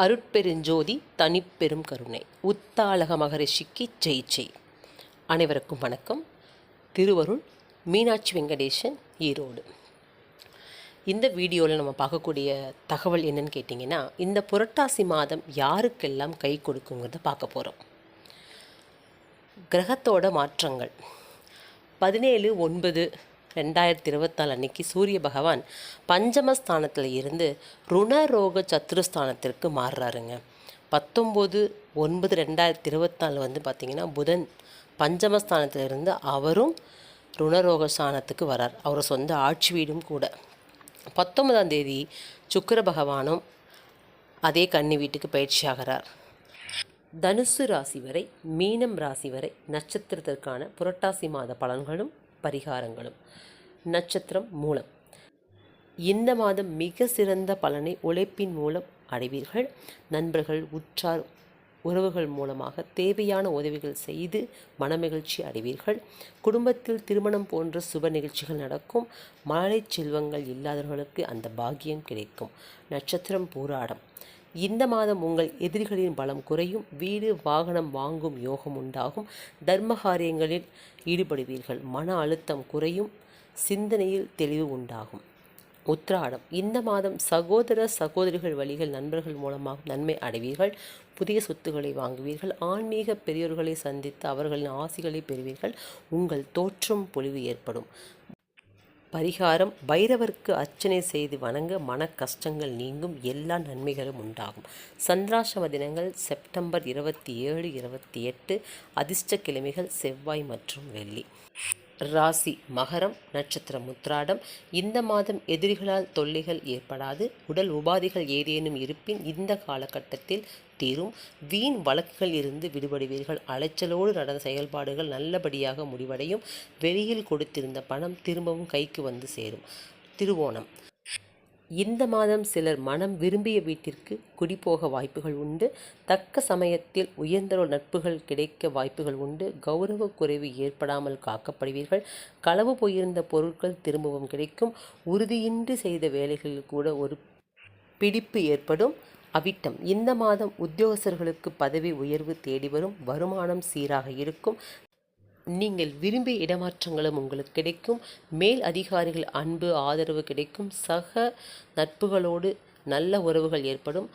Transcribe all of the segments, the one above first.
அருட்பெருஞ்சோதி தனிப்பெரும் கருணை உத்தாலக மகரிஷிக்கு ஜெய் ஜெய். அனைவருக்கும் வணக்கம். திருவருள் மீனாட்சி வெங்கடேசன், ஈரோடு. இந்த வீடியோவில் நம்ம பார்க்கக்கூடிய தகவல் என்னன்னு கேட்டிங்கன்னா, இந்த புரட்டாசி மாதம் யாருக்கெல்லாம் கை கொடுக்குங்கிறத பார்க்க போகிறோம். கிரகத்தோட மாற்றங்கள் 17/9/2024 அன்னைக்கு சூரிய பகவான் பஞ்சமஸ்தானத்தில் இருந்து ருணரோக சத்துருஸ்தானத்திற்கு மாறுறாருங்க. 19/9/2024 வந்து பார்த்திங்கன்னா புதன் பஞ்சமஸ்தானத்தில் இருந்து அவரும் ருணரோக ஸ்தானத்துக்கு வரார். அவர் சொந்த ஆட்சி வீடும் கூட. 19ஆம் தேதி சுக்கிர பகவானும் அதே கன்னி வீட்டுக்கு பயிற்சி ஆகிறார். தனுசு ராசி வரை, மீனம் ராசி வரை நட்சத்திரத்திற்கான புரட்டாசி மாத பலன்களும் பரிகாரங்களும். நட்சத்திரம் மூலம். இந்த மாதம் மிக சிறந்த பலனை உழைப்பின் மூலம் அடைவீர்கள். நண்பர்கள், உற்றார் உறவுகள் மூலமாக தேவையான உதவிகள் செய்து மனமகிழ்ச்சி அடைவீர்கள். குடும்பத்தில் திருமணம் போன்ற சுப நிகழ்ச்சிகள் நடக்கும். மழை செல்வங்கள் இல்லாதவர்களுக்கு அந்த பாக்கியம் கிடைக்கும். நட்சத்திரம் பூராடம். இந்த மாதம் உங்கள் எதிரிகளின் பலம் குறையும். வீடு வாகனம் வாங்கும் யோகம் உண்டாகும். தர்ம காரியங்களில் ஈடுபடுவீர்கள். மன அழுத்தம் குறையும். சிந்தனையில் தெளிவு உண்டாகும். உத்திராடம். இந்த மாதம் சகோதர சகோதரிகள் வழிகள் நண்பர்கள் மூலமாக நன்மை அடைவீர்கள். புதிய சொத்துக்களை வாங்குவீர்கள். ஆன்மீக பெரியோர்களை சந்தித்து அவர்களின் ஆசிகளை பெறுவீர்கள். உங்கள் தோற்றம் பொலிவு ஏற்படும். பரிகாரம்: பைரவருக்கு அர்ச்சனை செய்து வணங்க மன கஷ்டங்கள் நீங்கும். எல்லா நன்மைகளும் உண்டாகும். சந்திராஷ்டம தினங்கள் செப்டம்பர் 27, 28. அதிர்ஷ்ட கிழமைகள் செவ்வாய் மற்றும் வெள்ளி. ராசி மகரம். நட்சத்திரம் உத்திராடம். இந்த மாதம் எதிரிகளால் தொல்லைகள் ஏற்படாது. உடல் உபாதைகள் ஏதேனும் இருப்பின் இந்த காலகட்டத்தில் தீரும். வீண் வழக்குகள் இருந்து விடுபடுவீர்கள். அலைச்சலோடு நடந்த செயல்பாடுகள் நல்லபடியாக முடிவடையும். வெளியில் கொடுத்திருந்த பணம் திரும்பவும் கைக்கு வந்து சேரும். திருவோணம். இந்த மாதம் சிலர் மனம் விரும்பிய வீட்டிற்கு குடிபோக வாய்ப்புகள் உண்டு. தக்க சமயத்தில் உயர்ந்த நட்புகள் கிடைக்க வாய்ப்புகள் உண்டு. கௌரவ குறைவு ஏற்படாமல் காக்கப்படுவீர்கள். களவு போயிருந்த பொருட்கள் திரும்பவும் கிடைக்கும். உறுதியின்றி செய்த வேலைகளில் கூட ஒரு பிடிப்பு ஏற்படும். அவிட்டம். இந்த மாதம் உத்தியோகஸ்தர்களுக்கு பதவி உயர்வு தேடி வரும். வருமானம் சீராக இருக்கும். நீங்கள் விரும்பிய இடமாற்றங்களும் உங்களுக்கு கிடைக்கும். மேல் அதிகாரிகள் அன்பு ஆதரவு கிடைக்கும். சக நட்புகளோடு நல்ல உறவுகள் ஏற்படும்.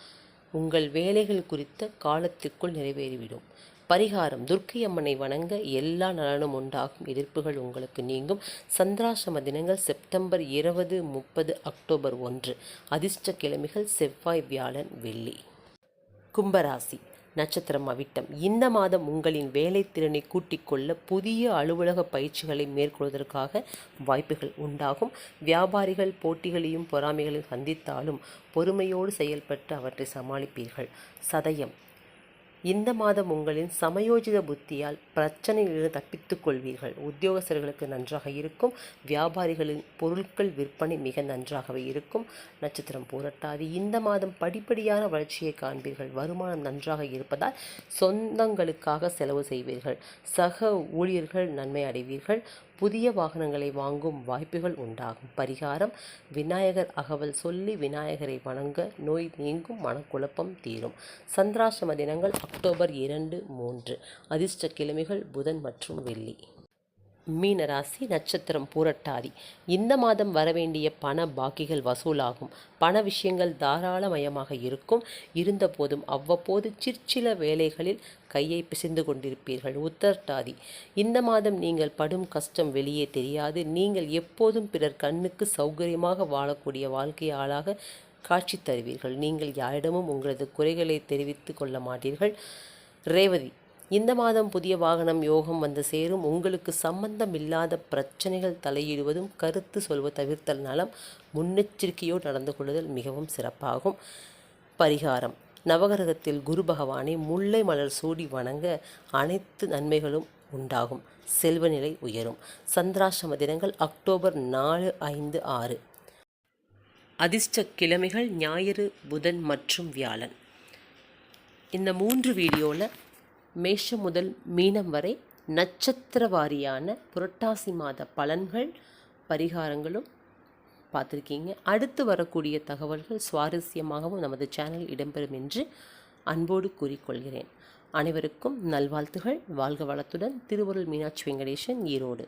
உங்கள் வேலைகள் குறித்த காலத்திற்குள் நிறைவேறிவிடும். பரிகாரம்: துர்க்கை அம்மனை வணங்க எல்லா நலனும் உண்டாகும். எதிர்ப்புகள் உங்களுக்கு நீங்கும். சந்திராஷ்டம தினங்கள் செப்டம்பர் 20, 30, அக்டோபர் 1. அதிர்ஷ்ட கிழமைகள் செவ்வாய், வியாழன், வெள்ளி. கும்பராசி. நட்சத்திரம் அவிட்டம். இந்த மாதம் உங்களின் வேலை திறனை கூட்டிக் கொள்ள புதிய அலுவலக பயிற்சிகளை மேற்கொள்வதற்காக வாய்ப்புகள் உண்டாகும். வியாபாரிகள் போட்டிகளையும் பொறாமைகளையும் சந்தித்தாலும் பொறுமையோடு செயல்பட்டு அவற்றை சமாளிப்பீர்கள். சதயம். இந்த மாதம் உங்களின் சமயோஜித புத்தியால் பிரச்சனைகளிலிருந்து தப்பித்துக் கொள்வீர்கள். உத்தியோகஸ்தர்களுக்கு நன்றாக இருக்கும். வியாபாரிகளின் பொருட்கள் விற்பனை மிக நன்றாகவே இருக்கும். நட்சத்திரம் பூரட்டாதி. இந்த மாதம் படிப்படியான வளர்ச்சியை காண்பீர்கள். வருமானம் நன்றாக இருப்பதால் சொந்தங்களுக்காக செலவு செய்வீர்கள். சக ஊழியர்கள் நன்மை அடைவீர்கள். புதிய வாகனங்களை வாங்கும் வாய்ப்புகள் உண்டாகும். பரிகாரம்: விநாயகர் அகவல் சொல்லி விநாயகரை வணங்க நோய் நீங்கும். மனக்குழப்பம் தீரும். சந்திராஷ்டம தினங்கள் அக்டோபர் 2, 3. அதிர்ஷ்ட கிழமைகள் புதன் மற்றும் வெள்ளி. மீனராசி. நட்சத்திரம் பூரட்டாதி. இந்த மாதம் வரவேண்டிய பண பாக்கிகள் வசூலாகும். பண விஷயங்கள் தாராளமயமாக இருக்கும். இருந்தபோதும் அவ்வப்போது சிற்சில வேலைகளில் கையை பிசைந்து கொண்டிருப்பீர்கள். உத்திரட்டாதி. இந்த மாதம் நீங்கள் படும் கஷ்டம் வெளியே தெரியாது. நீங்கள் எப்போதும் பிறர் கண்ணுக்கு சௌகரியமாக வாழக்கூடிய வாழ்க்கையாளாக காட்சி தருவீர்கள். நீங்கள் யாரிடமும் உங்களது குறைகளை தெரிவித்து கொள்ள மாட்டீர்கள். ரேவதி. இந்த மாதம் புதிய வாகனம் யோகம் வந்து சேரும். உங்களுக்கு சம்பந்தம் இல்லாத பிரச்சனைகள் தலையிடுவதும் கருத்து சொல்வது தவிர்த்தல் நலம். முன்னெச்சரிக்கையோடு நடந்து கொள்ளுதல் மிகவும் சிறப்பாகும். பரிகாரம்: நவகிரகத்தில் குரு பகவானை முல்லை மலர் சூடி வணங்க அனைத்து நன்மைகளும் உண்டாகும். செல்வநிலை உயரும். சந்திராஷ்டம தினங்கள் அக்டோபர் 4, 5, 6. அதிர்ஷ்ட கிழமைகள் ஞாயிறு, புதன் மற்றும் வியாழன். இந்த 3 வீடியோவில் மேஷம் முதல் மீனம் வரை நட்சத்திர வாரியான புரட்டாசி மாத பலன்கள், பரிகாரங்களும் பார்த்துருக்கீங்க. அடுத்து வரக்கூடிய தகவல்கள் சுவாரஸ்யமாகவும் நமது சேனல் இடம்பெறும் என்று அன்போடு கூறிக்கொள்கிறேன். அனைவருக்கும் நல்வாழ்த்துகள். வாழ்க வளத்துடன். திருவருள் மீனாட்சி வெங்கடேசன், ஈரோடு.